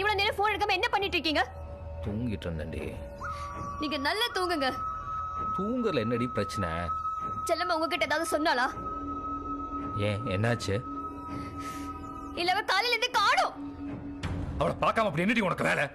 இவ்வளவு நேரம் போன் எடுக்காம என்ன பண்ணிட்டு இருக்கீங்க? தூங்கிட்டு இருந்தேன்டி. நீங்க நல்லா தூங்குங்க. தூங்கல என்னடி பிரச்சனை? செல்லம்மா உங்ககிட்ட ஏதாவது சொன்னாளா? ஏன் என்னாச்சு? இல்ல அவ காலையில இருந்து காணோம். அவளை பார்க்காம அப்படி என்னடி உனக்கு வேலை?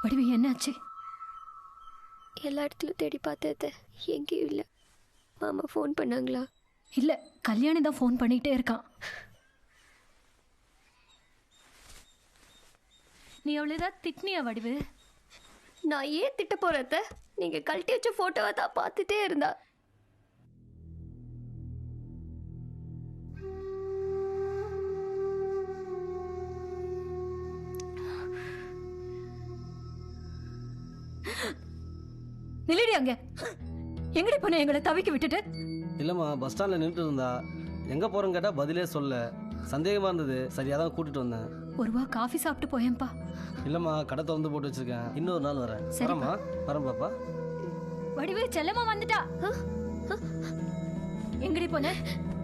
வடிவு என்னாச்சு? எல்லா இடத்துலயும் தேடி பார்த்தது எங்கேயும் இல்லை. மாமா ஃபோன் பண்ணாங்களா? இல்ல, கல்யாணி தான் ஃபோன் பண்ணிட்டே இருக்கான். நீ அவ்வளவுதான் திட்னியா வடிவு? நான் ஏன் திட்ட போறத? நீங்க கழட்டி வச்ச போட்டோவை தான் பார்த்துட்டே இருந்தா. நில்லடி அங்க. எங்கடி போன எங்களை தவிக்க விட்டுட்டு? இல்லைம்மா, பஸ் ஸ்டாண்டில் நின்றுட்டு இருந்தா. எங்கே போகிறோன்னு கேட்டால் பதிலே சொல்ல. சந்தேகமாக இருந்தது, சரியாக தான் கூட்டிகிட்டு வந்தேன். ஒரு ரூபா காஃபி சாப்பிட்டு போயேன்ப்பா. இல்லைம்மா, கடை திறந்து போட்டு வச்சுருக்கேன். இன்னொரு நாள் வரேன். வரேம்மா, வரேன் பாப்பா. வடிவு செல்லம்மா வந்துட்டா. எங்கடி போன?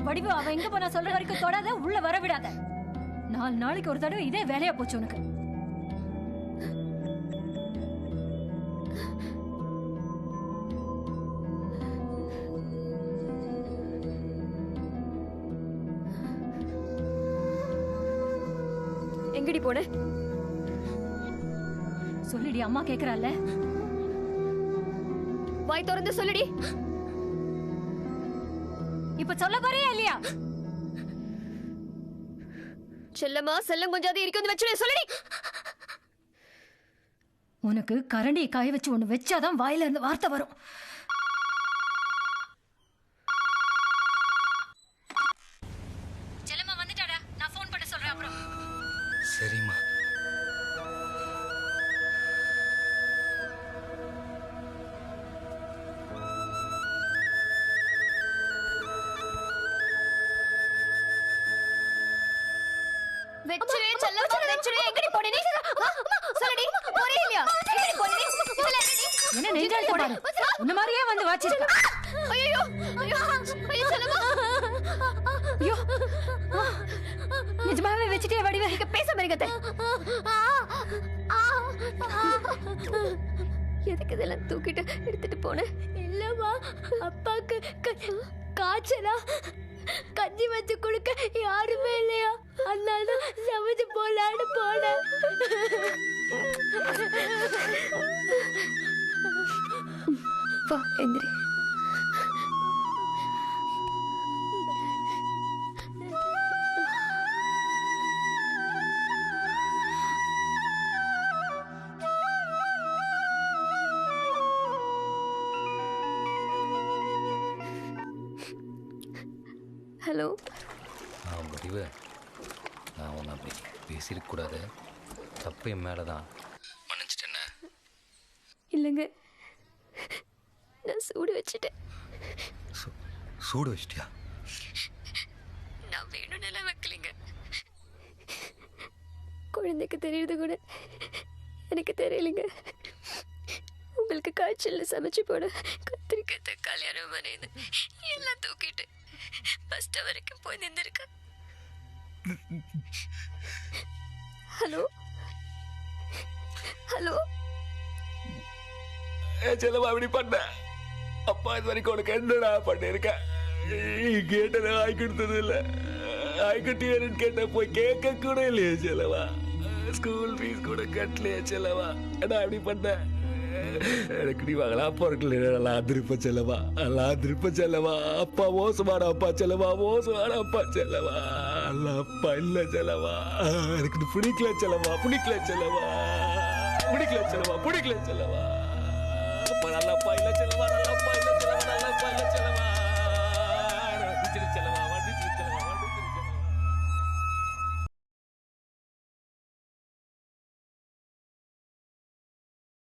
வடிவு அவ எங்க போனா சொல்ற வரைக்கும் தொடாத, உள்ள வர விடாத. 4 நாளைக்கு ஒரு தடவை இதே வேலையா போச்சு உனக்கு. எங்கடி போன? சொல்லிடி, அம்மா கேக்குறாள்ல. வாய் திறந்து சொல்லுடி. இப்ப சொல்ல போறியா இல்லையா? செல்லம்மா செல்லம் கொஞ்சாது இருக்கு வந்து வச்சுடு, சொல்லுடி. உனக்கு கரண்டியை காய வச்சு ஒண்ணு வச்சாதான் வாயில இருந்து வார்த்தை வரும். செல்லம்மா வந்துட்டாடா, நான் ஃபோன் பண்ண சொல்றேன் அப்புறம். சரிம்மா. வெச்சுடு செல்லம்மா, வெச்சுடு. எங்கடி போன நீ? சொல்லுடி, போறே இல்லையா? எங்கடி போன நீ? இதெல்லாம் என்னடி? என்ன நெஞ்சால பாரு, உன்ன மாதிரியே வந்து வாச்சிருக்க. ஐயோ ஐயோ ஐயோ செல்லம்மா. ஐயோ, நிஜமாவே வச்சிட்டே வடிவே. நீங்க பேசாம இருங்க. எதுக்கு இதெல்லாம் தூக்கிட்டு எடுத்துட்டு போன? இல்லம்மா, அப்பாக்கு காய்ச்சலா, கஞ்சி வச்சு கொடுக்க யாருமே இல்லையா, அதனால சமைச்சு போலான்னு போனேன். வா எந்திரி. ஹலோ. முடிவு, நான் ஒன்று அப்படி பேசியிருக்கக்கூடாது. தப்பு என் மேலே தான். மன்னிச்சிட்டேன்ன? இல்லைங்க, நான் சூடு வச்சுட்டேன். சூடு வச்சிட்டியா? நான் வேணும்னு வைக்கலைங்க. குழந்தைக்கு தெரியுது கூட எனக்கு தெரியலைங்க. உங்களுக்கு காய்ச்சல் சமைச்சு போட கத்திரிக்காய் தக்காளி மறைந்து எல்லாம் தூக்கிட்டு பஸ் ஸ்டாப் வரைக்கும் போய் நின்றுருக்க. Hello hello. செல்லமா அப்படி பண்ண அப்பா இது வரைக்கும் உனக்கு என்னடா பண்ணிருக்க? கேட்டத ஆய் கொடுத்தது இல்ல. ஆய் கட்டியாருன்னு கேட்ட போய் கேட்க கூட இல்லையே செல்லவா. ஸ்கூல் ஃபீஸ் கூட கட்டலையே செல்லவா. ஏன்னா அப்படி பண்ண எனக்கு நீ வாங்கலாம். அப்பா இருக்குல்ல, நல்லா திருப்ப செல்லவா, நல்லா திருப்ப செல்லவா. அப்பா மோசமான அப்பா செல்லவா, மோசமான அப்பா செல்லவா. அல்ல அப்பா இல்ல செல்லவா. எனக்கு பிடிக்கல செல்லவா, பிடிக்கல செல்லவா, பிடிக்கல செல்லவா, பிடிக்கல செல்லவா. அப்பா நல்ல அப்பா இல்ல செல்லவா.